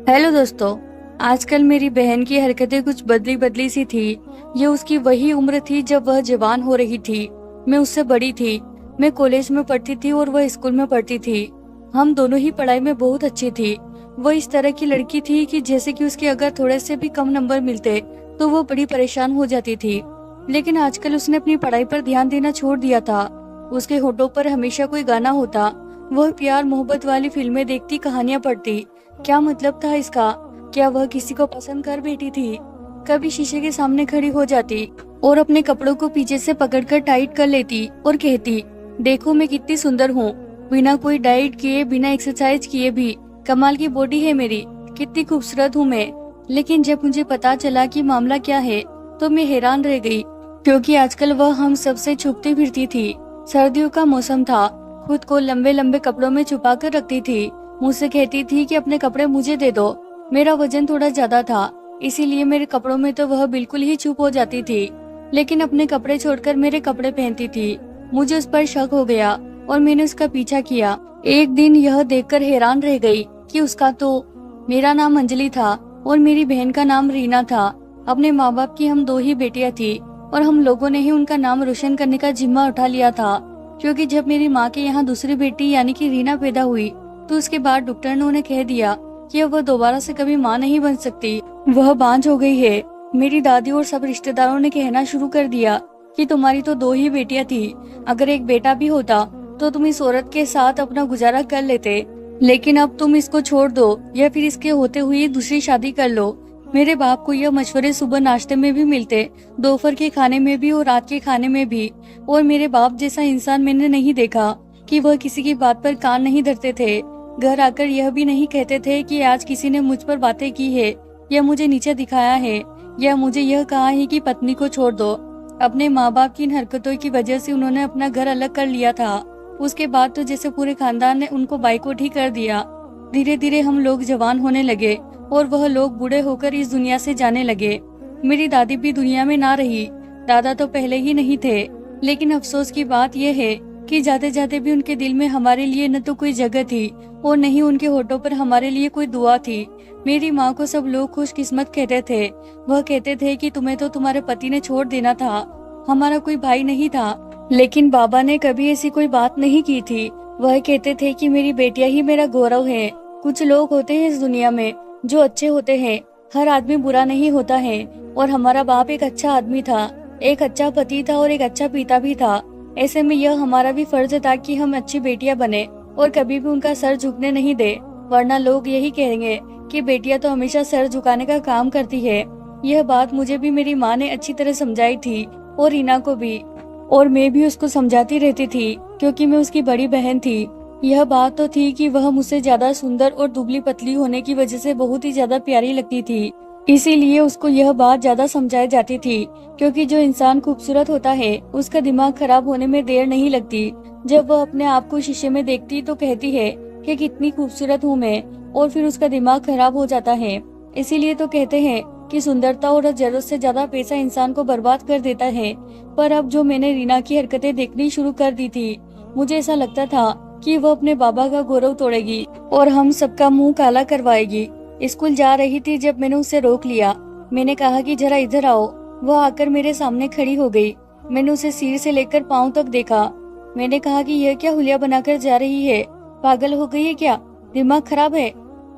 Hello दोस्तों। आजकल मेरी बहन की हरकतें कुछ बदली बदली सी थी। ये उसकी वही उम्र थी जब वह जवान हो रही थी। मैं उससे बड़ी थी। मैं कॉलेज में पढ़ती थी और वह स्कूल में पढ़ती थी। हम दोनों ही पढ़ाई में बहुत अच्छी थी। वह इस तरह की लड़की थी कि जैसे कि उसके अगर थोड़े से भी कम नंबर मिलते तो वो बड़ी परेशान हो जाती थी। लेकिन आजकल उसने अपनी पढ़ाई पर ध्यान देना छोड़ दिया था। उसके होठों पर हमेशा कोई गाना होता। वह प्यार मोहब्बत वाली फिल्में देखती, कहानियां पढ़ती। क्या मतलब था इसका? क्या वह किसी को पसंद कर बैठी थी? कभी शीशे के सामने खड़ी हो जाती और अपने कपड़ों को पीछे से पकड़कर टाइट कर लेती और कहती, देखो मैं कितनी सुंदर हूँ, बिना कोई डाइट किए, बिना एक्सरसाइज किए भी। कमाल की बॉडी है मेरी, कितनी खूबसूरत हूँ मैं। लेकिन जब मुझे पता चला कि मामला क्या है तो मैं हैरान रह गई, क्योंकि आजकल वह हम सबसे छुपती फिरती थी। सर्दियों का मौसम था। खुद को लंबे लंबे कपड़ों में छुपा कर रखती थी। मुझसे कहती थी कि अपने कपड़े मुझे दे दो। मेरा वजन थोड़ा ज्यादा था, इसीलिए मेरे कपड़ों में तो वह बिल्कुल ही चुप हो जाती थी। लेकिन अपने कपड़े छोड़कर मेरे कपड़े पहनती थी। मुझे उस पर शक हो गया और मैंने उसका पीछा किया। एक दिन यह देखकर हैरान रह गई कि उसका तो मेरा नाम अंजलि था और मेरी बहन का नाम रीना था। अपने माँ बाप की हम दो ही बेटियां थी और हम लोगों ने ही उनका नाम रोशन करने का जिम्मा उठा लिया था। क्योंकि जब मेरी माँ के यहाँ दूसरी बेटी यानी कि रीना पैदा हुई तो उसके बाद डॉक्टर ने उन्हें कह दिया कि अब वह दोबारा से कभी माँ नहीं बन सकती, वह बांझ हो गई है। मेरी दादी और सब रिश्तेदारों ने कहना शुरू कर दिया कि तुम्हारी तो दो ही बेटियां थी, अगर एक बेटा भी होता तो तुम इस औरत के साथ अपना गुजारा कर लेते। लेकिन अब तुम इसको छोड़ दो या फिर इसके होते हुए दूसरी शादी कर लो। मेरे बाप को यह मशवरे सुबह नाश्ते में भी मिलते, दोपहर के खाने में भी और रात के खाने में भी। और मेरे बाप जैसा इंसान मैंने नहीं देखा कि वह किसी की बात पर कान नहीं धरते थे। घर आकर यह भी नहीं कहते थे कि आज किसी ने मुझ पर बातें की है या मुझे नीचे दिखाया है या मुझे यह कहा है कि पत्नी को छोड़ दो। अपने माँ बाप की इन हरकतों की वजह से उन्होंने अपना घर अलग कर लिया था। उसके बाद तो जैसे पूरे खानदान ने उनको बाइकआउट ही कर दिया। धीरे धीरे हम लोग जवान होने लगे और वह लोग बूढ़े होकर इस दुनिया से जाने लगे। मेरी दादी भी दुनिया में ना रही। दादा तो पहले ही नहीं थे। लेकिन अफसोस की बात यह है कि जाते जाते भी उनके दिल में हमारे लिए न तो कोई जगह थी और नहीं उनके होठों पर हमारे लिए कोई दुआ थी। मेरी माँ को सब लोग खुशकिस्मत कहते थे। वह कहते थे कि तुम्हें तो तुम्हारे पति ने छोड़ देना था, हमारा कोई भाई नहीं था। लेकिन बाबा ने कभी ऐसी कोई बात नहीं की थी। वह कहते थे कि मेरी बेटियां ही मेरा गौरव है। कुछ लोग होते हैं इस दुनिया में जो अच्छे होते हैं, हर आदमी बुरा नहीं होता है। और हमारा बाप एक अच्छा आदमी था, एक अच्छा पति था और एक अच्छा पिता भी था। ऐसे में यह हमारा भी फर्ज था कि हम अच्छी बेटियां बने और कभी भी उनका सर झुकने नहीं दे, वरना लोग यही कहेंगे कि बेटियां तो हमेशा सर झुकाने का काम करती है। यह बात मुझे भी मेरी माँ ने अच्छी तरह समझाई थी और रीना को भी, और मैं भी उसको समझाती रहती थी क्योंकि मैं उसकी बड़ी बहन थी। यह बात तो थी कि वह मुझसे ज्यादा सुंदर और दुबली पतली होने की वजह से बहुत ही ज्यादा प्यारी लगती थी, इसीलिए उसको यह बात ज्यादा समझाई जाती थी। क्योंकि जो इंसान खूबसूरत होता है उसका दिमाग खराब होने में देर नहीं लगती। जब वह अपने आप को शीशे में देखती तो कहती है कि कितनी खूबसूरत हूँ मैं, और फिर उसका दिमाग खराब हो जाता है। इसीलिए तो कहते हैं कि सुंदरता और जरूरत से ज्यादा पैसा इंसान को बर्बाद कर देता है। पर अब जो मैंने रीना की हरकतें देखनी शुरू कर दी थी, मुझे ऐसा लगता था कि वह अपने बाबा का गौरव तोड़ेगी और हम सबका मुंह काला करवाएगी। स्कूल जा रही थी जब मैंने उसे रोक लिया। मैंने कहा कि जरा इधर आओ। वह आकर मेरे सामने खड़ी हो गई। मैंने उसे सिर से लेकर पांव तक देखा। मैंने कहा कि यह क्या हुलिया बनाकर जा रही है, पागल हो गई है क्या, दिमाग खराब है?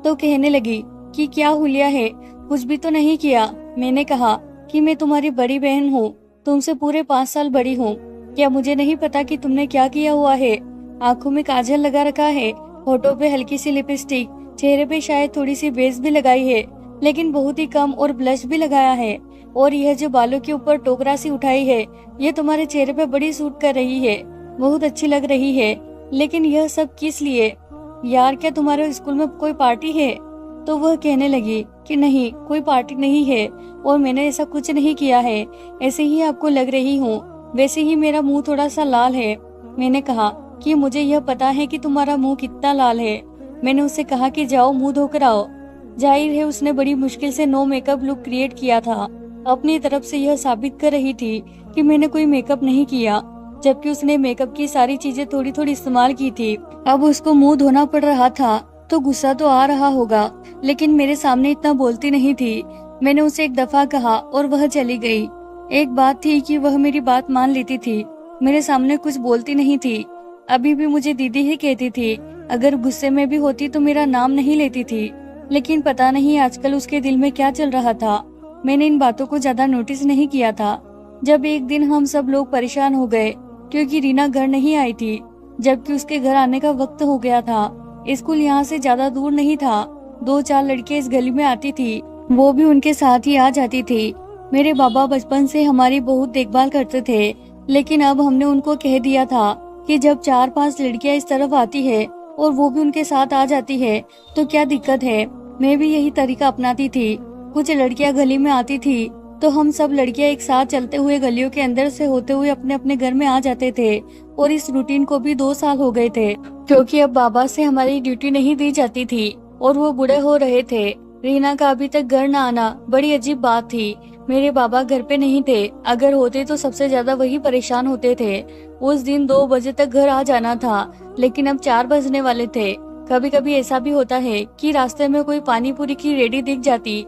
तो कहने लगी कि क्या हुलिया है, कुछ भी तो नहीं किया। मैंने कहा कि मैं तुम्हारी बड़ी बहन हूँ, तुमसे पूरे 5 साल बड़ी हूँ। क्या मुझे नहीं पता कि तुमने क्या किया हुआ है? आंखों में काजल लगा रखा है, होठों पे हल्की सी लिपस्टिक, चेहरे पे शायद थोड़ी सी बेस भी लगाई है, लेकिन बहुत ही कम, और ब्लश भी लगाया है। और यह जो बालों के ऊपर टोकरा सी उठाई है, ये तुम्हारे चेहरे पे बड़ी सूट कर रही है, बहुत अच्छी लग रही है। लेकिन यह सब किस लिए यार? क्या तुम्हारे स्कूल में कोई पार्टी है? तो वह कहने लगी कि नहीं, कोई पार्टी नहीं है और मैंने ऐसा कुछ नहीं किया है, ऐसे ही आपको लग रही हूँ। वैसे ही मेरा मुंह थोड़ा सा लाल है। मैंने कहा कि मुझे यह पता है कि तुम्हारा मुंह कितना लाल है। मैंने उससे कहा कि जाओ मुंह धोकर आओ। जाहिर है उसने बड़ी मुश्किल से नो मेकअप लुक क्रिएट किया था। अपनी तरफ से यह साबित कर रही थी कि मैंने कोई मेकअप नहीं किया, जबकि उसने मेकअप की सारी चीजें थोड़ी थोड़ी इस्तेमाल की थी। अब उसको मुंह धोना पड़ रहा था। तो गुस्सा तो आ रहा होगा, लेकिन मेरे सामने इतना बोलती नहीं थी। मैंने उसे एक दफा कहा और वह चली गई। एक बात थी कि वह मेरी बात मान लेती थी, मेरे सामने कुछ बोलती नहीं थी। अभी भी मुझे दीदी ही कहती थी, अगर गुस्से में भी होती तो मेरा नाम नहीं लेती थी। लेकिन पता नहीं आजकल उसके दिल में क्या चल रहा था। मैंने इन बातों को ज्यादा नोटिस नहीं किया था। जब एक दिन हम सब लोग परेशान हो गए क्योंकि रीना घर नहीं आई थी, जबकि उसके घर आने का वक्त हो गया था। स्कूल यहाँ से ज्यादा दूर नहीं था। 2-4 लड़कियां इस गली में आती थी, वो भी उनके साथ ही आ जाती थी। मेरे बाबा बचपन से हमारी बहुत देखभाल करते थे, लेकिन अब हमने उनको कह दिया था कि जब 4-5 लड़कियां इस तरफ आती है और वो भी उनके साथ आ जाती है तो क्या दिक्कत है। मैं भी यही तरीका अपनाती थी। कुछ लड़कियां गली में आती थी तो हम सब लड़कियां एक साथ चलते हुए गलियों के अंदर से होते हुए अपने अपने घर में आ जाते थे। और इस रूटीन को भी 2 साल हो गए थे, क्योंकि अब बाबा से हमारी ड्यूटी नहीं दी जाती थी और वो बूढ़े हो रहे थे। रीना का अभी तक घर न आना बड़ी अजीब बात थी। मेरे बाबा घर पे नहीं थे, अगर होते तो सबसे ज्यादा वही परेशान होते थे। उस दिन 2 बजे तक घर आ जाना था, लेकिन अब 4 बजने वाले थे। कभी कभी ऐसा भी होता है कि रास्ते में कोई पानी पूरी की रेडी दिख जाती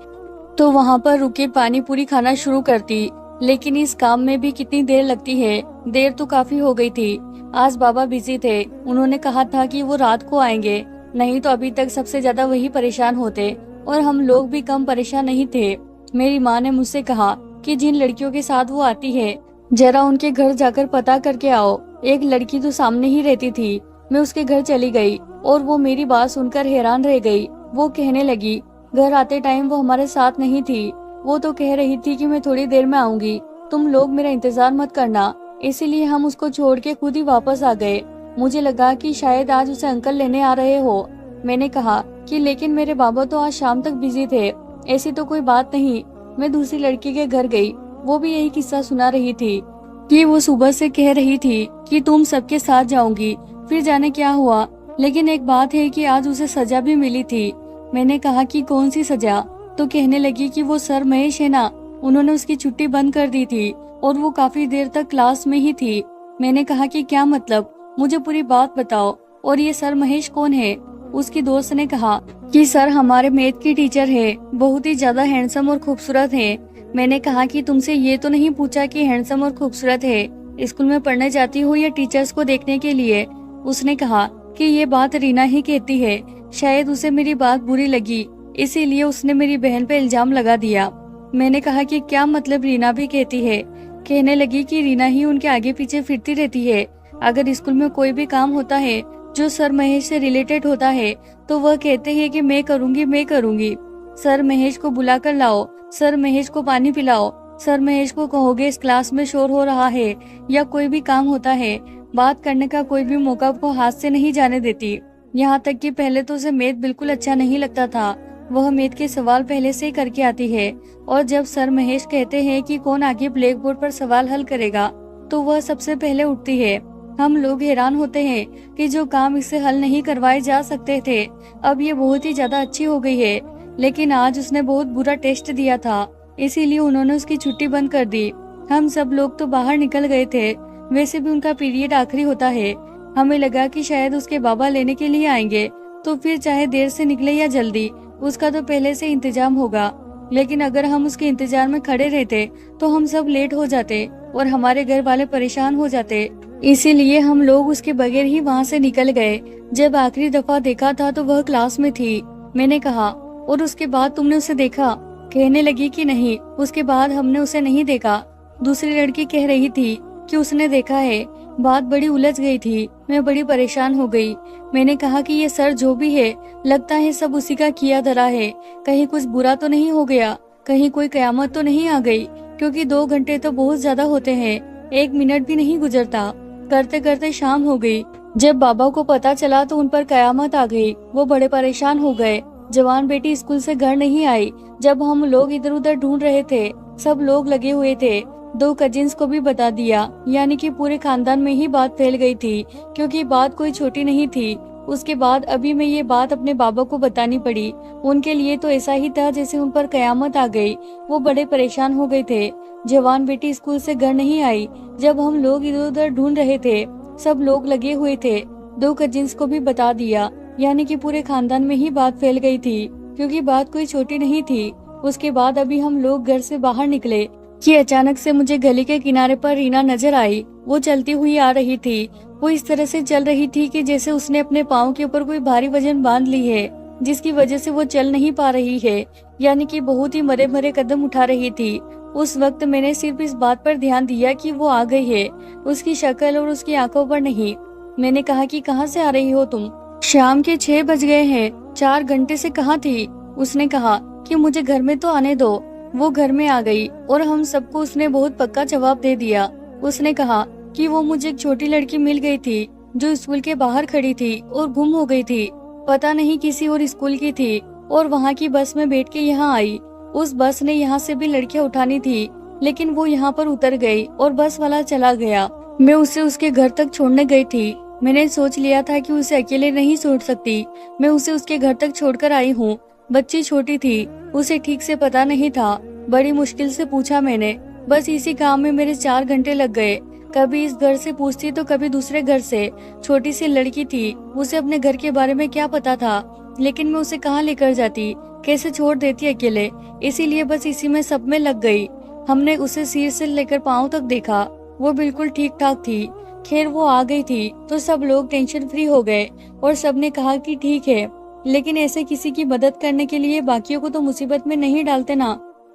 तो वहाँ पर रुके पानी पूरी खाना शुरू करती। लेकिन इस काम में भी कितनी देर लगती है। देर तो काफी हो गई थी। आज बाबा बिजी थे, उन्होंने कहा था कि वो रात को आएंगे, नहीं तो अभी तक सबसे ज्यादा वही परेशान होते और हम लोग भी कम परेशान नहीं थे। मेरी माँ ने मुझसे कहा कि जिन लड़कियों के साथ वो आती है जरा उनके घर जाकर पता करके आओ। एक लड़की तो सामने ही रहती थी। मैं उसके घर चली गई और वो मेरी बात सुनकर हैरान रह गई। वो कहने लगी, घर आते टाइम वो हमारे साथ नहीं थी। वो तो कह रही थी कि मैं थोड़ी देर में आऊंगी, तुम लोग मेरा इंतजार मत करना। इसीलिए हम उसको छोड़ के खुद ही वापस आ गए। मुझे लगा कि शायद आज उसे अंकल लेने आ रहे हो। मैंने कहा कि लेकिन मेरे बाबा तो आज शाम तक बिजी थे। ऐसी तो कोई बात नहीं। मैं दूसरी लड़की के घर गई, वो भी यही किस्सा सुना रही थी कि वो सुबह से कह रही थी कि तुम सबके साथ जाऊंगी, फिर जाने क्या हुआ। लेकिन एक बात है कि आज उसे सजा भी मिली थी। मैंने कहा कि कौन सी सजा, तो कहने लगी कि वो सर महेश है ना, उन्होंने उसकी छुट्टी बंद कर दी थी और वो काफी देर तक क्लास में ही थी। मैंने कहा कि क्या मतलब, मुझे पूरी बात बताओ, और ये सर महेश कौन है। उसकी दोस्त ने कहा कि सर हमारे मैथ की टीचर है, बहुत ही ज्यादा हैंडसम और खूबसूरत है। मैंने कहा कि तुमसे ये तो नहीं पूछा कि हैंडसम और खूबसूरत है, स्कूल में पढ़ने जाती हो या टीचर्स को देखने के लिए। उसने कहा कि ये बात रीना ही कहती है, शायद उसे मेरी बात बुरी लगी, इसीलिए उसने मेरी बहन पे इल्जाम लगा दिया। मैंने कहा कि क्या मतलब रीना भी कहती है। कहने लगी कि रीना ही उनके आगे पीछे फिरती रहती है। अगर स्कूल में कोई भी काम होता है जो सर महेश से रिलेटेड होता है तो वह कहते हैं कि मैं करूंगी मैं करूंगी। सर महेश को बुलाकर लाओ, सर महेश को पानी पिलाओ, सर महेश को कहोगे इस क्लास में शोर हो रहा है, या कोई भी काम होता है बात करने का कोई भी मौका को हाथ से नहीं जाने देती। यहाँ तक कि पहले तो उसे मैथ बिल्कुल अच्छा नहीं लगता था। वह मैथ के सवाल पहले से ही करके आती है, और जब सर महेश कहते हैं कि कौन आगे ब्लैक बोर्ड पर सवाल हल करेगा तो वह सबसे पहले उठती है। हम लोग हैरान होते हैं कि जो काम इससे हल नहीं करवाए जा सकते थे अब ये बहुत ही ज्यादा अच्छी हो गई है। लेकिन आज उसने बहुत बुरा टेस्ट दिया था, इसीलिए उन्होंने उसकी छुट्टी बंद कर दी। हम सब लोग तो बाहर निकल गए थे, वैसे भी उनका पीरियड आखिरी होता है। हमें लगा कि शायद उसके बाबा लेने के लिए आएंगे, तो फिर चाहे देर से निकले या जल्दी उसका तो पहले से इंतजाम होगा। लेकिन अगर हम उसके इंतजार में खड़े रहते तो हम सब लेट हो जाते और हमारे घर वाले परेशान हो जाते। इसीलिए हम लोग उसके बगैर ही वहाँ से निकल गए। जब आखिरी दफा देखा था तो वह क्लास में थी। मैंने कहा, और उसके बाद तुमने उसे देखा? कहने लगी कि नहीं, उसके बाद हमने उसे नहीं देखा। दूसरी लड़की कह रही थी कि उसने देखा है। बात बड़ी उलझ गई थी, मैं बड़ी परेशान हो गई। मैंने कहा कि ये सर जो भी है लगता है सब उसी का किया धरा है। कहीं कुछ बुरा तो नहीं हो गया, कहीं कोई कयामत तो नहीं आ गई, क्योंकि 2 घंटे तो बहुत ज्यादा होते हैं, 1 मिनट भी नहीं गुजरता। करते करते शाम हो गई। जब बाबा को पता चला तो उन पर कयामत आ गई। वो बड़े परेशान हो गए। जवान बेटी स्कूल से घर नहीं आई। जब हम लोग इधर उधर ढूंढ रहे थे, सब लोग लगे हुए थे। 2 कजिन्स को भी बता दिया, यानी कि पूरे खानदान में ही बात फैल गई थी, क्योंकि बात कोई छोटी नहीं थी। उसके बाद अभी मैं ये बात अपने बाबा को बतानी पड़ी। उनके लिए तो ऐसा ही था जैसे उन पर कयामत आ गई। वो बड़े परेशान हो गए थे। जवान बेटी स्कूल से घर नहीं आई। जब हम लोग इधर उधर ढूंढ रहे थे, सब लोग लगे हुए थे। 2 कजिन्स को भी बता दिया। यानी कि पूरे खानदान में ही बात फैल गई थी, क्योंकि बात कोई छोटी नहीं थी। उसके बाद अभी हम लोग घर से बाहर निकले कि अचानक से मुझे गली के किनारे पर रीना नजर आई। वो चलती हुई आ रही थी। वो इस तरह से चल रही थी कि जैसे उसने अपने पाँव के ऊपर कोई भारी वजन बांध ली है, जिसकी वजह से वो चल नहीं पा रही है, यानी कि बहुत ही मरे मरे कदम उठा रही थी। उस वक्त मैंने सिर्फ इस बात पर ध्यान दिया कि वो आ गई है, उसकी शक्ल और उसकी आंखों पर नहीं। मैंने कहा कि कहाँ से आ रही हो तुम? शाम के 6 बज गए हैं, 4 घंटे से कहाँ थी? उसने कहा कि मुझे घर में तो आने दो। वो घर में आ गई और हम सबको उसने बहुत पक्का जवाब दे दिया। उसने कहा कि वो मुझे एक छोटी लड़की मिल गई थी जो स्कूल के बाहर खड़ी थी और गुम हो गई थी। पता नहीं किसी और स्कूल की थी और वहाँ की बस में बैठ के यहाँ आई। उस बस ने यहाँ से भी लड़कियाँ उठानी थी, लेकिन वो यहाँ पर उतर गई और बस वाला चला गया। मैं उसे उसके घर तक छोड़ने गई थी। मैंने सोच लिया था कि उसे अकेले नहीं छोड़ सकती। मैं उसे उसके घर तक छोड़कर आई हूँ। बच्ची छोटी थी, उसे ठीक से पता नहीं था। बड़ी मुश्किल से पूछा मैंने। बस इसी काम में मेरे 4 घंटे लग गए। कभी इस घर से पूछती तो कभी दूसरे घर से। छोटी सी लड़की थी, उसे अपने घर के बारे में क्या पता था, लेकिन मैं उसे कहाँ लेकर जाती, कैसे छोड़ देती अकेले। इसीलिए बस इसी में सब में लग गई। हमने उसे सिर से लेकर पाँव तक देखा, वो बिल्कुल ठीक ठाक थी। खैर वो आ गई थी तो सब लोग टेंशन फ्री हो गए और सबने कहा कि ठीक है, लेकिन ऐसे किसी की मदद करने के लिए बाकियों को तो मुसीबत में नहीं डालते ना।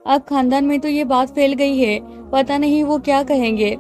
अब खानदान में तो ये बात फैल गई है, पता नहीं वो क्या कहेंगे।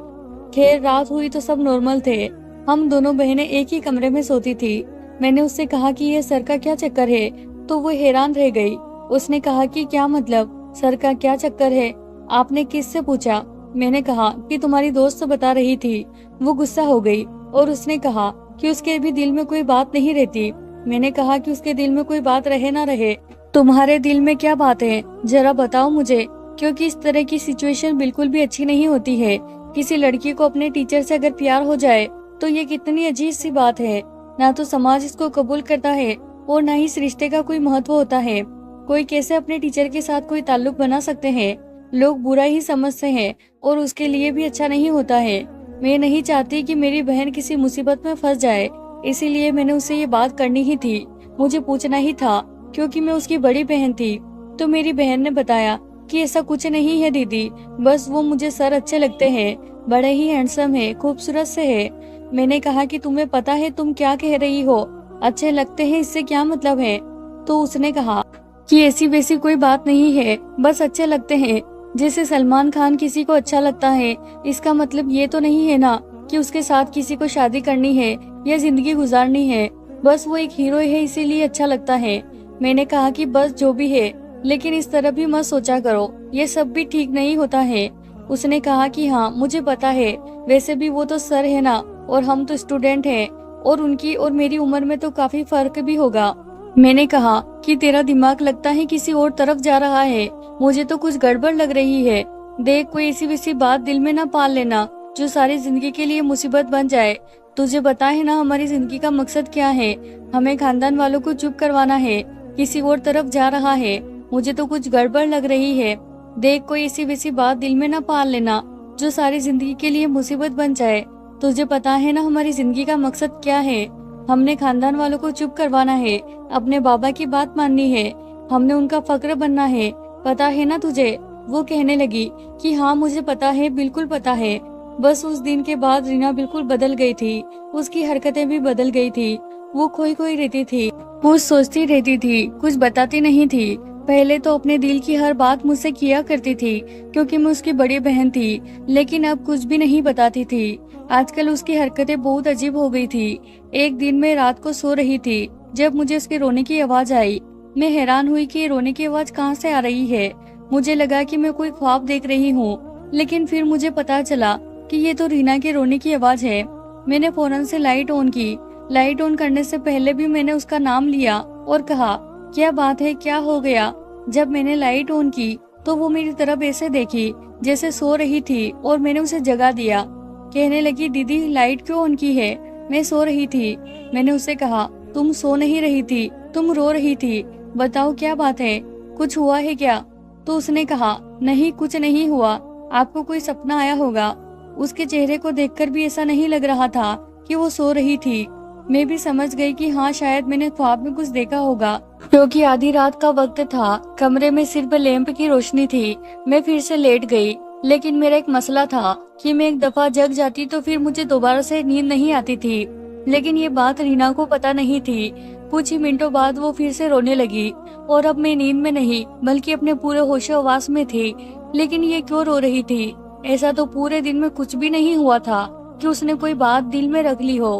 खैर रात हुई तो सब नॉर्मल थे। हम दोनों बहनें एक ही कमरे में सोती थी। मैंने उससे कहा कि ये सर का क्या चक्कर है, तो वो हैरान रह गई। उसने कहा कि क्या मतलब, सर का क्या चक्कर है? आपने किससे पूछा? मैंने कहा कि तुम्हारी दोस्त बता रही थी। वो गुस्सा हो गई और उसने कहा कि उसके भी दिल में कोई बात नहीं रहती। मैंने कहा कि उसके दिल में कोई बात रहे ना रहे, तुम्हारे दिल में क्या बात है, जरा बताओ मुझे, क्योंकि इस तरह की सिचुएशन बिल्कुल भी अच्छी नहीं होती है। किसी लड़की को अपने टीचर से अगर प्यार हो जाए तो ये कितनी अजीब सी बात है। ना तो समाज इसको कबूल करता है और ना ही इस रिश्ते का कोई महत्व होता है। कोई कैसे अपने टीचर के साथ कोई ताल्लुक बना सकते हैं? लोग बुरा ही समझते हैं और उसके लिए भी अच्छा नहीं होता है। मैं नहीं चाहती कि मेरी बहन किसी मुसीबत में फंस जाए, इसीलिए मैंने उसे ये बात करनी ही थी। मुझे पूछना ही था, क्योंकि मैं उसकी बड़ी बहन थी। तो मेरी बहन ने बताया कि ऐसा कुछ नहीं है दीदी, बस वो मुझे सर अच्छे लगते हैं, बड़े ही हैंडसम है, खूबसूरत से है। मैंने कहा कि तुम्हें पता है तुम क्या कह रही हो, अच्छे लगते हैं इससे क्या मतलब है? तो उसने कहा कि ऐसी वैसी कोई बात नहीं है, बस अच्छे लगते हैं। जैसे सलमान खान किसी को अच्छा लगता है, इसका मतलब ये तो नहीं है ना कि उसके साथ किसी को शादी करनी है या जिंदगी गुजारनी है। बस वो एक हीरो है इसीलिए अच्छा लगता है। मैंने कहा कि बस जो भी है, लेकिन इस तरह भी मत सोचा करो, ये सब भी ठीक नहीं होता है। उसने कहा कि हाँ मुझे पता है, वैसे भी वो तो सर है ना और हम तो स्टूडेंट हैं, और उनकी और मेरी उम्र में तो काफी फर्क भी होगा। मैंने कहा कि तेरा दिमाग लगता है किसी और तरफ जा रहा है, मुझे तो कुछ गड़बड़ लग रही है। देख कोई ऐसी वैसी बात दिल में ना पाल लेना जो सारी जिंदगी के लिए मुसीबत बन जाए। तुझे पता है ना हमारी जिंदगी का मकसद क्या है? हमें खानदान वालों को चुप करवाना है। किसी और तरफ जा रहा है, मुझे तो कुछ गड़बड़ लग रही है। देख कोई ऐसी वैसी बात दिल में ना पाल लेना जो सारी जिंदगी के लिए मुसीबत बन जाए। तुझे पता है ना हमारी जिंदगी का मकसद क्या है? हमने खानदान वालों को चुप करवाना है, अपने बाबा की बात माननी है, हमने उनका फक्र बनना है, पता है ना तुझे? वो कहने लगी कि हाँ मुझे पता है, बिल्कुल पता है। बस उस दिन के बाद रीना बिल्कुल बदल गई थी, उसकी हरकतें भी बदल गई थी। वो खोई खोई रहती थी, कुछ सोचती रहती थी, कुछ बताती नहीं थी। पहले तो अपने दिल की हर बात मुझसे किया करती थी क्योंकि मैं उसकी बड़ी बहन थी, लेकिन अब कुछ भी नहीं बताती थी। आजकल उसकी हरकतें बहुत अजीब हो गई थी। एक दिन मैं रात को सो रही थी जब मुझे उसके रोने की आवाज आई। मैं हैरान हुई कि रोने की आवाज कहाँ से आ रही है। मुझे लगा कि मैं कोई ख्वाब देख रही हूँ, लेकिन फिर मुझे पता चला कि ये तो रीना के रोने की आवाज है। मैंने फौरन से लाइट ऑन की। लाइट ऑन करने से पहले भी मैंने उसका नाम लिया और कहा क्या बात है, क्या हो गया? जब मैंने लाइट ऑन की तो वो मेरी तरफ ऐसे देखी जैसे सो रही थी और मैंने उसे जगा दिया। कहने लगी दीदी लाइट क्यों ऑन की है? मैं सो रही थी। मैंने उसे कहा तुम सो नहीं रही थी, तुम रो रही थी, बताओ क्या बात है, कुछ हुआ है क्या? तो उसने कहा नहीं कुछ नहीं हुआ, आपको कोई सपना आया होगा। उसके चेहरे को देखकर भी ऐसा नहीं लग रहा था कि वो सो रही थी। मैं भी समझ गई कि हाँ शायद मैंने ख्वाब में कुछ देखा होगा, क्योंकि आधी रात का वक्त था। कमरे में सिर्फ लैंप की रोशनी थी। मैं फिर से लेट गई, लेकिन मेरा एक मसला था कि मैं एक दफा जग जाती तो फिर मुझे दोबारा से नींद नहीं आती थी। लेकिन ये बात रीना को पता नहीं थी। कुछ ही मिनटों बाद वो फिर से रोने लगी और अब मैं नींद में नहीं बल्कि अपने पूरे होशो-हवास में थी। लेकिन ये क्यों रो रही थी? ऐसा तो पूरे दिन में कुछ भी नहीं हुआ था कि उसने कोई बात दिल में रख ली हो।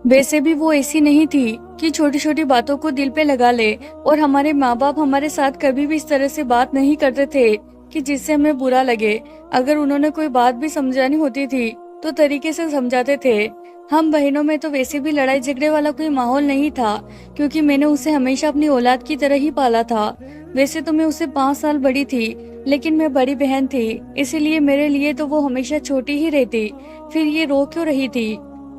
वैसे भी वो ऐसी नहीं थी कि छोटी छोटी बातों को दिल पे लगा ले, और हमारे माँ बाप हमारे साथ कभी भी इस तरह से बात नहीं करते थे कि जिससे हमें बुरा लगे। अगर उन्होंने कोई बात भी समझानी होती थी तो तरीके से समझाते थे। हम बहनों में तो वैसे भी लड़ाई झगड़े वाला कोई माहौल नहीं था, क्योंकि मैंने उसे हमेशा अपनी औलाद की तरह ही पाला था। वैसे तो मैं उससे 5 साल बड़ी थी, लेकिन मैं बड़ी बहन थी, इसीलिए मेरे लिए तो वो हमेशा छोटी ही रहती। फिर ये रो क्यों रही थी?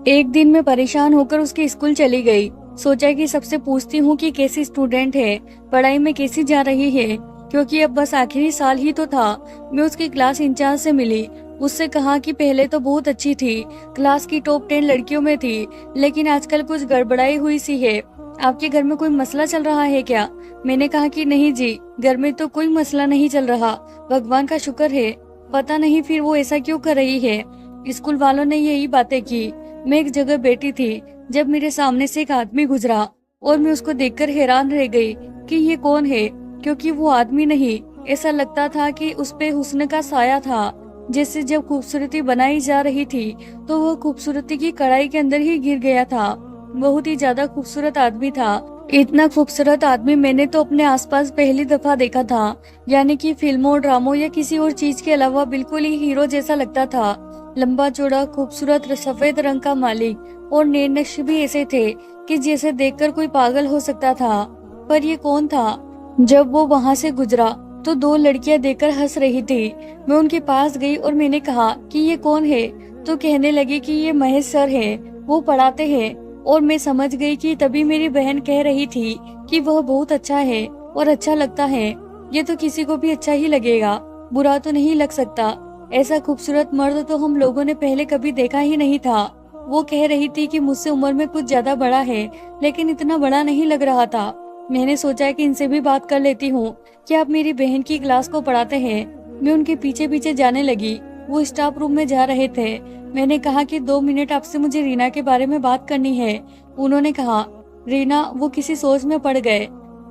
एक दिन मैं परेशान होकर उसके स्कूल चली गई। सोचा कि सबसे पूछती हूँ कि कैसी स्टूडेंट है, पढ़ाई में कैसी जा रही है, क्योंकि अब बस आखिरी साल ही तो था। मैं उसकी क्लास इंचार्ज से मिली। उससे कहा कि पहले तो बहुत अच्छी थी, क्लास की टॉप 10 लड़कियों में थी, लेकिन आजकल कुछ गड़बड़ाई हुई सी है। आपके घर में कोई मसला चल रहा है क्या? मैंने कहा कि नहीं जी, घर में तो कोई मसला नहीं चल रहा, भगवान का शुक्र है। पता नहीं फिर वो ऐसा क्यों कर रही है। स्कूल वालों ने यही बातें की। मैं एक जगह बैठी थी जब मेरे सामने से एक आदमी गुजरा और मैं उसको देखकर हैरान रह गई कि ये कौन है, क्योंकि वो आदमी नहीं, ऐसा लगता था कि उस पे हुस्न का साया था। जैसे जब खूबसूरती बनाई जा रही थी तो वो खूबसूरती की कढ़ाई के अंदर ही गिर गया था। बहुत ही ज्यादा खूबसूरत आदमी था। इतना खूबसूरत आदमी मैंने तो अपने आसपास पहली दफा देखा था, यानी कि फिल्मों, ड्रामों या किसी और चीज के अलावा बिल्कुल ही हीरो जैसा लगता था। लंबा चौड़ा, खूबसूरत, सफेद रंग का मालिक, और नैन नक्श भी ऐसे थे कि जैसे देखकर कोई पागल हो सकता था। पर ये कौन था? जब वो वहाँ से गुजरा तो 2 लड़कियां देखकर हंस रही थी। मैं उनके पास गई और मैंने कहा कि ये कौन है, तो कहने लगे कि ये महेश सर है, वो पढ़ाते हैं। और मैं समझ गई कि तभी मेरी बहन कह रही थी कि वह बहुत अच्छा है और अच्छा लगता है। ये तो किसी को भी अच्छा ही लगेगा, बुरा तो नहीं लग सकता। ऐसा खूबसूरत मर्द तो हम लोगों ने पहले कभी देखा ही नहीं था। वो कह रही थी कि मुझसे उम्र में कुछ ज्यादा बड़ा है, लेकिन इतना बड़ा नहीं लग रहा था। मैंने सोचा कि इनसे भी बात कर लेती हूँ कि आप मेरी बहन की क्लास को पढ़ाते हैं। मैं उनके पीछे पीछे जाने लगी। वो स्टाफ रूम में जा रहे थे। मैंने कहा कि 2 मिनट आपसे मुझे रीना के बारे में बात करनी है। उन्होंने कहा, रीना? वो किसी सोच में पड़ गए।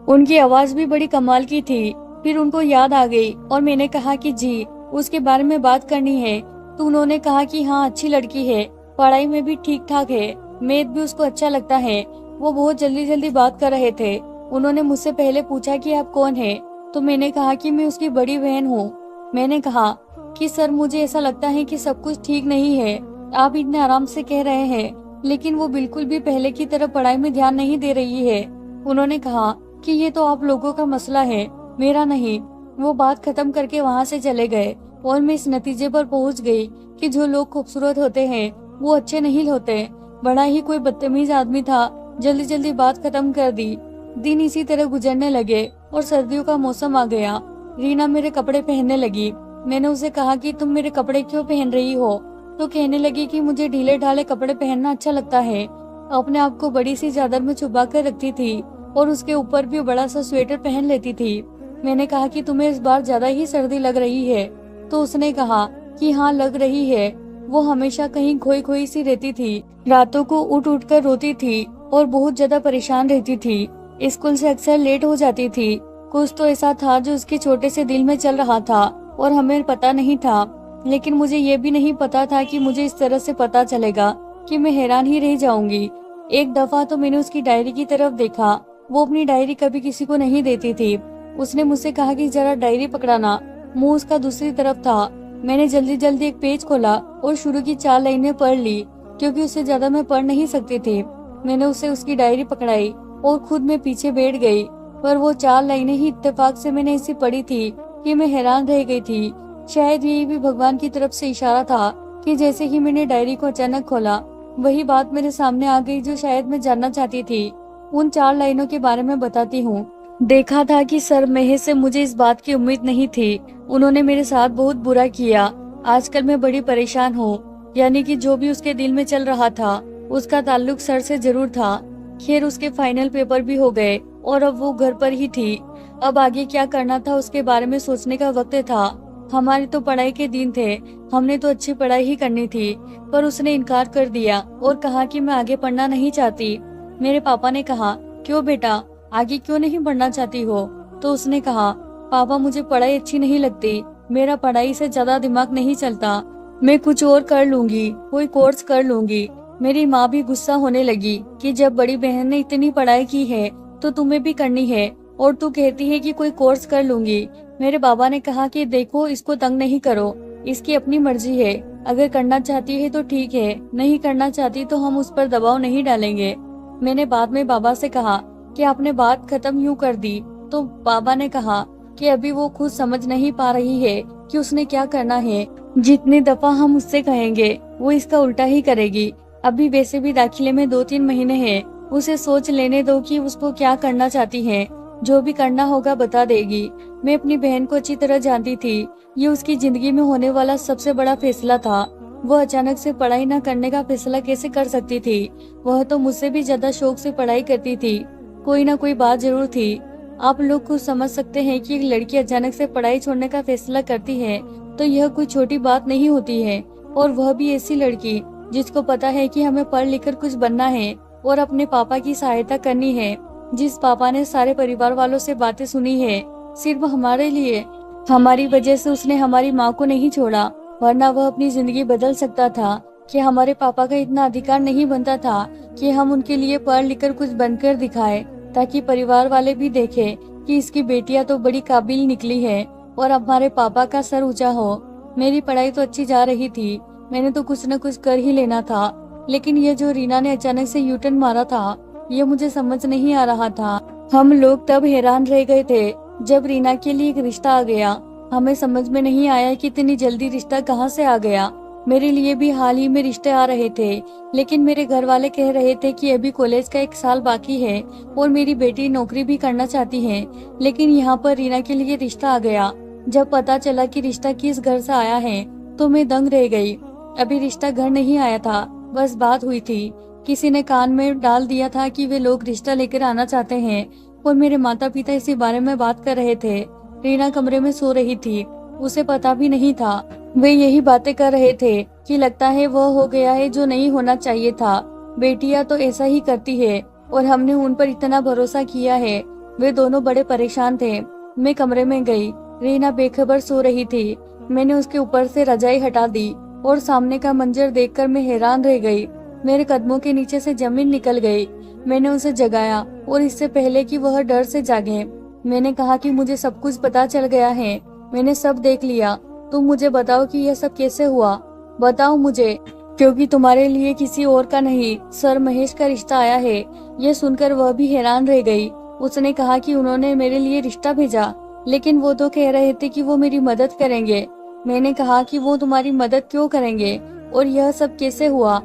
उनकी आवाज भी बड़ी कमाल की थी। फिर उनको याद आ गई और मैंने कहा कि जी, उसके बारे में बात करनी है। तो उन्होंने कहा कि हाँ, अच्छी लड़की है, पढ़ाई में भी ठीक ठाक है, मैथ भी उसको अच्छा लगता है। वो बहुत जल्दी जल्दी बात कर रहे थे। उन्होंने मुझसे पहले पूछा कि आप कौन है, तो मैंने कहा कि मैं उसकी बड़ी बहन हूँ। मैंने कहा कि सर, मुझे ऐसा लगता है कि सब कुछ ठीक नहीं है। आप इतने आराम से कह रहे हैं, लेकिन वो बिल्कुल भी पहले की तरह पढ़ाई में ध्यान नहीं दे रही है। उन्होंने कहा कि ये तो आप लोगों का मसला है, मेरा नहीं। वो बात खत्म करके वहाँ से चले गए और मैं इस नतीजे पर पहुँच गई कि जो लोग खूबसूरत होते हैं वो अच्छे नहीं होते। बड़ा ही कोई बदतमीज आदमी था, जल्दी जल्दी बात खत्म कर दी। दिन इसी तरह गुजरने लगे और सर्दियों का मौसम आ गया। रीना मेरे कपड़े पहनने लगी। मैंने उसे कहा कि तुम मेरे कपड़े क्यों पहन रही हो, तो कहने लगी कि मुझे ढीले ढाले कपड़े पहनना अच्छा लगता है। अपने आप को बड़ी सी चादर में छुपा कर रखती थी और उसके ऊपर भी बड़ा सा स्वेटर पहन लेती थी। मैंने कहा कि तुम्हें इस बार ज्यादा ही सर्दी लग रही है, तो उसने कहा कि हाँ, लग रही है। वो हमेशा कहीं खोई खोई सी रहती थी, रातों को उठ उठ कर रोती थी और बहुत ज्यादा परेशान रहती थी। स्कूल से अक्सर लेट हो जाती थी। कुछ तो ऐसा था जो उसके छोटे से दिल में चल रहा था और हमें पता नहीं था। लेकिन मुझे ये भी नहीं पता था कि मुझे इस तरह से पता चलेगा कि मैं हैरान ही रह जाऊंगी। एक दफा तो मैंने उसकी डायरी की तरफ देखा। वो अपनी डायरी कभी किसी को नहीं देती थी। उसने मुझसे कहा कि जरा डायरी पकड़ाना। मुंह उसका दूसरी तरफ था। मैंने जल्दी जल्दी एक पेज खोला और शुरू की 4 लाइनें पढ़ ली, क्योंकि उससे ज्यादा मैं पढ़ नहीं सकती थी। मैंने उसे उसकी डायरी पकड़ाई और खुद में पीछे बैठ गई। पर वो 4 लाइनें ही इत्तेफाक से मैंने ऐसी पढ़ी थी कि मैं हैरान रह गई थी। शायद ये भी भगवान की तरफ से इशारा था कि जैसे ही मैंने डायरी को अचानक खोला, वही बात मेरे सामने आ गई जो शायद मैं जानना चाहती थी। उन 4 लाइनों के बारे में बताती हूँ। देखा था कि सर महेश से मुझे इस बात की उम्मीद नहीं थी। उन्होंने मेरे साथ बहुत बुरा किया। आजकल मैं बड़ी परेशान हूँ, यानी कि जो भी उसके दिल में चल रहा था उसका ताल्लुक सर से जरूर था। खैर उसके फाइनल पेपर भी हो गए और अब वो घर पर ही थी। अब आगे क्या करना था उसके बारे में सोचने का वक्त था। हमारी तो पढ़ाई के दिन थे, हमने तो अच्छी पढ़ाई ही करनी थी। पर उसने इनकार कर दिया और कहा कि मैं आगे पढ़ना नहीं चाहती। मेरे पापा ने कहा, क्यों बेटा, आगे क्यों नहीं पढ़ना चाहती हो? तो उसने कहा, पापा मुझे पढ़ाई अच्छी नहीं लगती, मेरा पढ़ाई से ज्यादा दिमाग नहीं चलता, मैं कुछ और कर लूंगी, कोई कोर्स कर लूंगी। मेरी माँ भी गुस्सा होने लगी कि जब बड़ी बहन ने इतनी पढ़ाई की है तो तुम्हें भी करनी है और तू कहती है कि कोई कोर्स कर लूंगी। मेरे बाबा ने कहा कि देखो इसको तंग नहीं करो, इसकी अपनी मर्जी है, अगर करना चाहती है तो ठीक है, नहीं करना चाहती तो हम उस पर दबाव नहीं डालेंगे। मैंने बाद में बाबा से कहा कि आपने बात खत्म यूं कर दी, तो बाबा ने कहा कि अभी वो खुद समझ नहीं पा रही है कि उसने क्या करना है। जितनी दफा हम उससे कहेंगे वो इसका उल्टा ही करेगी। अभी वैसे भी दाखिले में 2-3 महीने हैं, उसे सोच लेने दो कि उसको क्या करना चाहती है, जो भी करना होगा बता देगी। मैं अपनी बहन को अच्छी तरह जानती थी, ये उसकी जिंदगी में होने वाला सबसे बड़ा फैसला था। वह अचानक से पढ़ाई न करने का फैसला कैसे कर सकती थी? वह तो मुझसे भी ज्यादा शौक से पढ़ाई करती थी। कोई ना कोई बात जरूर थी। आप लोग खुद समझ सकते हैं कि एक लड़की अचानक से पढ़ाई छोड़ने का फैसला करती है तो यह कोई छोटी बात नहीं होती है, और वह भी ऐसी लड़की जिसको पता है कि हमें पढ़ लिख कर कुछ बनना है और अपने पापा की सहायता करनी है। जिस पापा ने सारे परिवार वालों से बातें सुनी है सिर्फ हमारे लिए। हमारी वजह से उसने हमारी माँ को नहीं छोड़ा, वरना वह अपनी जिंदगी बदल सकता था। कि हमारे पापा का इतना अधिकार नहीं बनता था कि हम उनके लिए पढ़ लिख कर कुछ बनकर दिखाए, ताकि परिवार वाले भी देखें कि इसकी बेटियां तो बड़ी काबिल निकली है और हमारे पापा का सर ऊंचा हो। मेरी पढ़ाई तो अच्छी जा रही थी, मैंने तो कुछ न कुछ कर ही लेना था, लेकिन ये जो रीना ने अचानक से यूटर्न मारा था ये मुझे समझ नहीं आ रहा था। हम लोग तब हैरान रह गए थे जब रीना के लिए एक रिश्ता आ गया। हमें समझ में नहीं आया कि इतनी जल्दी रिश्ता कहाँ से आ गया। मेरे लिए भी हाल ही में रिश्ते आ रहे थे, लेकिन मेरे घर वाले कह रहे थे कि अभी कॉलेज का 1 साल बाकी है और मेरी बेटी नौकरी भी करना चाहती है। लेकिन यहाँ पर रीना के लिए रिश्ता आ गया। जब पता चला कि रिश्ता किस घर से आया है तो मैं दंग रह गई। अभी रिश्ता घर नहीं आया था, बस बात हुई थी। किसी ने कान में डाल दिया था कि वे लोग रिश्ता लेकर आना चाहते हैं और मेरे माता पिता इसी बारे में बात कर रहे थे। रीना कमरे में सो रही थी, उसे पता भी नहीं था। वे यही बातें कर रहे थे कि लगता है वह हो गया है जो नहीं होना चाहिए था। बेटियां तो ऐसा ही करती है और हमने उन पर इतना भरोसा किया है। वे दोनों बड़े परेशान थे। मैं कमरे में गई, रीना बेखबर सो रही थी। मैंने उसके ऊपर से रजाई हटा दी और सामने का मंजर देखकर मैं हैरान रह गई। मेरे कदमों के नीचे से जमीन निकल गई। मैंने उसे जगाया और इससे पहले कि वह डर से जागे मैंने कहा कि मुझे सब कुछ पता चल गया है, मैंने सब देख लिया। तुम मुझे बताओ कि यह सब कैसे हुआ, बताओ मुझे, क्योंकि तुम्हारे लिए किसी और का नहीं सर महेश का रिश्ता आया है। यह सुनकर वह भी हैरान रह गई। उसने कहा कि उन्होंने मेरे लिए रिश्ता भेजा, लेकिन वो तो कह रहे थे कि वो मेरी मदद करेंगे। मैंने कहा कि वो तुम्हारी मदद क्यों करेंगे और यह सब कैसे हुआ?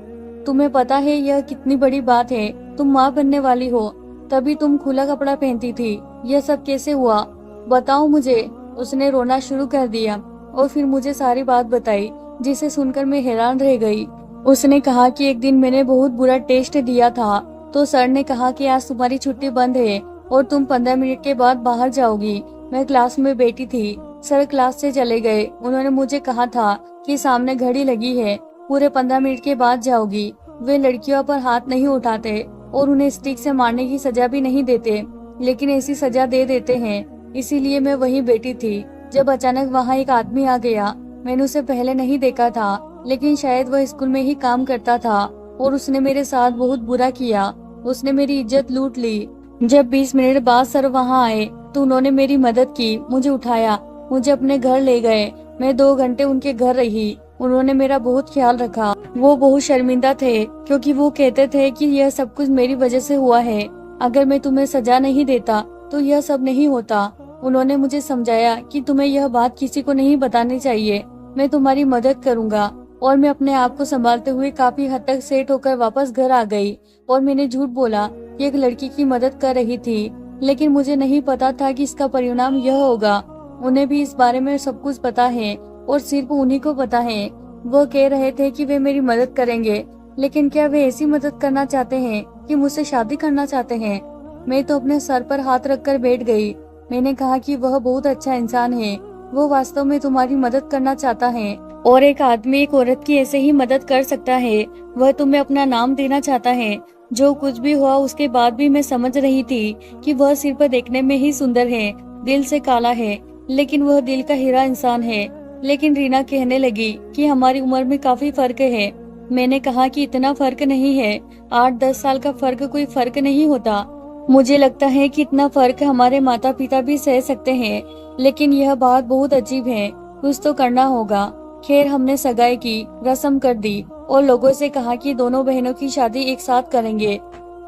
तुम्हें पता है यह कितनी बड़ी बात है, तुम माँ बनने वाली हो, तभी तुम खुला कपड़ा पहनती थी। यह सब कैसे हुआ, बताओ मुझे। उसने रोना शुरू कर दिया और फिर मुझे सारी बात बताई, जिसे सुनकर मैं हैरान रह गई। उसने कहा कि एक दिन मैंने बहुत बुरा टेस्ट दिया था, तो सर ने कहा कि आज तुम्हारी छुट्टी बंद है और तुम 15 मिनट के बाद बाहर जाओगी। मैं क्लास में बैठी थी, सर क्लास से चले गए। उन्होंने मुझे कहा था कि सामने घड़ी लगी है, पूरे 15 मिनट के बाद जाओगी। वे लड़कियों पर हाथ नहीं उठाते और उन्हें स्टिक से मारने की सजा भी नहीं देते, लेकिन ऐसी सजा दे देते हैं। इसीलिए मैं वहीं बैठी थी जब अचानक वहाँ एक आदमी आ गया। मैंने उसे पहले नहीं देखा था, लेकिन शायद वह स्कूल में ही काम करता था और उसने मेरे साथ बहुत बुरा किया। उसने मेरी इज्जत लूट ली। जब 20 मिनट बाद सर वहाँ आए तो उन्होंने मेरी मदद की, मुझे उठाया, मुझे अपने घर ले गए। मैं 2 घंटे उनके घर रही। उन्होंने मेरा बहुत ख्याल रखा। वो बहुत शर्मिंदा थे क्योंकि वो कहते थे कि यह सब कुछ मेरी वजह से हुआ है। अगर मैं तुम्हें सजा नहीं देता तो यह सब नहीं होता। उन्होंने मुझे समझाया कि तुम्हें यह बात किसी को नहीं बतानी चाहिए। मैं तुम्हारी मदद करूंगा। और मैं अपने आप को संभालते हुए काफी हद तक सेट होकर वापस घर आ गई और मैंने झूठ बोला कि एक लड़की की मदद कर रही थी, लेकिन मुझे नहीं पता था कि इसका परिणाम यह होगा। उन्हें भी इस बारे में सब कुछ पता है और सिर्फ उन्हीं को पता है। वो कह रहे थे कि वे मेरी मदद करेंगे, लेकिन क्या वे ऐसी मदद करना चाहते हैं कि मुझसे शादी करना चाहते हैं? मैं तो अपने सर पर हाथ रखकर बैठ गई। मैंने कहा कि वह बहुत अच्छा इंसान है, वो वास्तव में तुम्हारी मदद करना चाहता है और एक आदमी एक औरत की ऐसे ही मदद कर सकता है। वह तुम्हें अपना नाम देना चाहता है। जो कुछ भी हुआ उसके बाद भी मैं समझ रही थी कि वह सिर्फ देखने में ही सुंदर है, दिल से काला है, लेकिन वह दिल का हीरा इंसान है। लेकिन रीना कहने लगी कि हमारी उम्र में काफी फर्क है। मैंने कहा कि इतना फर्क नहीं है, 8-10 साल का फर्क कोई फर्क नहीं होता। मुझे लगता है कि इतना फर्क हमारे माता पिता भी सह सकते हैं, लेकिन यह बात बहुत अजीब है, कुछ तो करना होगा। खैर हमने सगाई की रस्म कर दी और लोगों से कहा कि दोनों बहनों की शादी एक साथ करेंगे।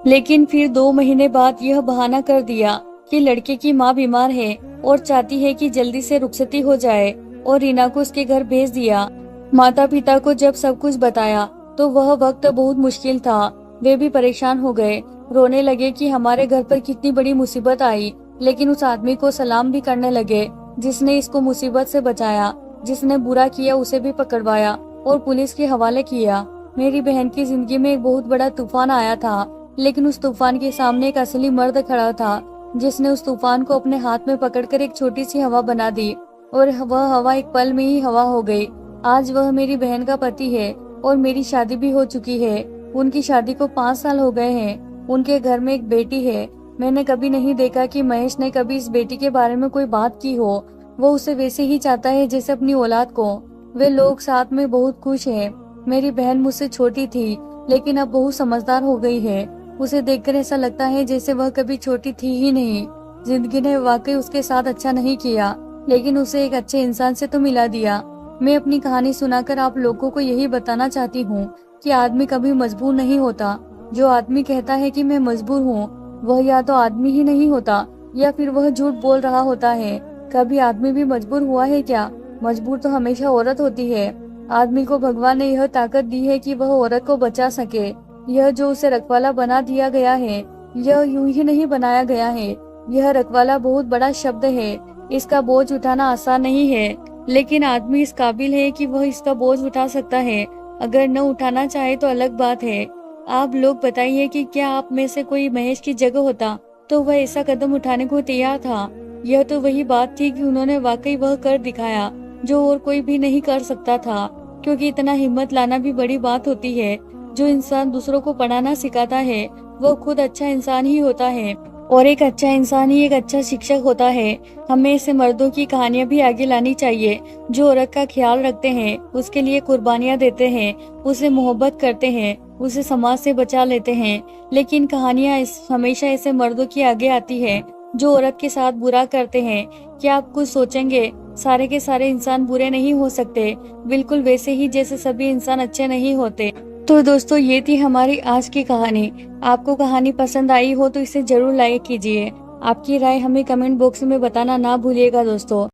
लेकिन फिर 2 महीने बाद यह बहाना कर दिया कि लड़के की माँ बीमार है और चाहती है कि जल्दी से रुखसती हो जाए और रीना को उसके घर भेज दिया। माता पिता को जब सब कुछ बताया तो वह वक्त बहुत मुश्किल था। वे भी परेशान हो गए, रोने लगे कि हमारे घर पर कितनी बड़ी मुसीबत आई। लेकिन उस आदमी को सलाम भी करने लगे जिसने इसको मुसीबत से बचाया। जिसने बुरा किया उसे भी पकड़वाया और पुलिस के हवाले किया। मेरी बहन की जिंदगी में एक बहुत बड़ा तूफान आया था, लेकिन उस तूफान के सामने एक असली मर्द खड़ा था जिसने उस तूफान को अपने हाथ में पकड़कर एक छोटी सी हवा बना दी और वह हवा एक पल में ही हवा हो गई। आज वह मेरी बहन का पति है और मेरी शादी भी हो चुकी है। उनकी शादी को 5 साल हो गए हैं। उनके घर में एक बेटी है। मैंने कभी नहीं देखा कि महेश ने कभी इस बेटी के बारे में कोई बात की हो। वो उसे वैसे ही चाहता है जैसे अपनी औलाद को। वे लोग साथ में बहुत खुश हैं। मेरी बहन मुझसे छोटी थी, लेकिन अब बहुत समझदार हो गई है। उसे देखकर ऐसा लगता है जैसे वह कभी छोटी थी ही नहीं। जिंदगी ने वाकई उसके साथ अच्छा नहीं किया, लेकिन उसे एक अच्छे इंसान से तो मिला दिया। मैं अपनी कहानी सुनाकर आप लोगों को यही बताना चाहती हूँ कि आदमी कभी मजबूर नहीं होता। जो आदमी कहता है कि मैं मजबूर हूँ, वह या तो आदमी ही नहीं होता या फिर वह झूठ बोल रहा होता है। कभी आदमी भी मजबूर हुआ है क्या? मजबूर तो हमेशा औरत होती है। आदमी को भगवान ने यह ताकत दी है कि वह औरत को बचा सके। यह जो उसे रखवाला बना दिया गया है, यह यूं ही नहीं बनाया गया है। यह रखवाला बहुत बड़ा शब्द है। इसका बोझ उठाना आसान नहीं है, लेकिन आदमी इस काबिल है कि वह इसका बोझ उठा सकता है। अगर न उठाना चाहे तो अलग बात है। आप लोग बताइए कि क्या आप में से कोई महेश की जगह होता तो वह ऐसा कदम उठाने को तैयार था? यह तो वही बात थी कि उन्होंने वाकई वह कर दिखाया जो और कोई भी नहीं कर सकता था, क्योंकि इतना हिम्मत लाना भी बड़ी बात होती है। जो इंसान दूसरों को पढ़ाना सिखाता है वो खुद अच्छा इंसान ही होता है, और एक अच्छा इंसान ही एक अच्छा शिक्षक होता है। हमें ऐसे मर्दों की कहानियां भी आगे लानी चाहिए जो औरत का ख्याल रखते हैं, उसके लिए कुर्बानियां देते हैं, उसे मोहब्बत करते हैं, उसे समाज से बचा लेते हैं। लेकिन कहानियां हमेशा ऐसे मर्दों की आगे आती है जो औरत के साथ बुरा करते हैं। क्या आप कुछ सोचेंगे? सारे के सारे इंसान बुरे नहीं हो सकते, बिल्कुल वैसे ही जैसे सभी इंसान अच्छे नहीं होते। तो दोस्तों ये थी हमारी आज की कहानी। आपको कहानी पसंद आई हो तो इसे जरूर लाइक कीजिए। आपकी राय हमें कमेंट बॉक्स में बताना ना भूलिएगा दोस्तों।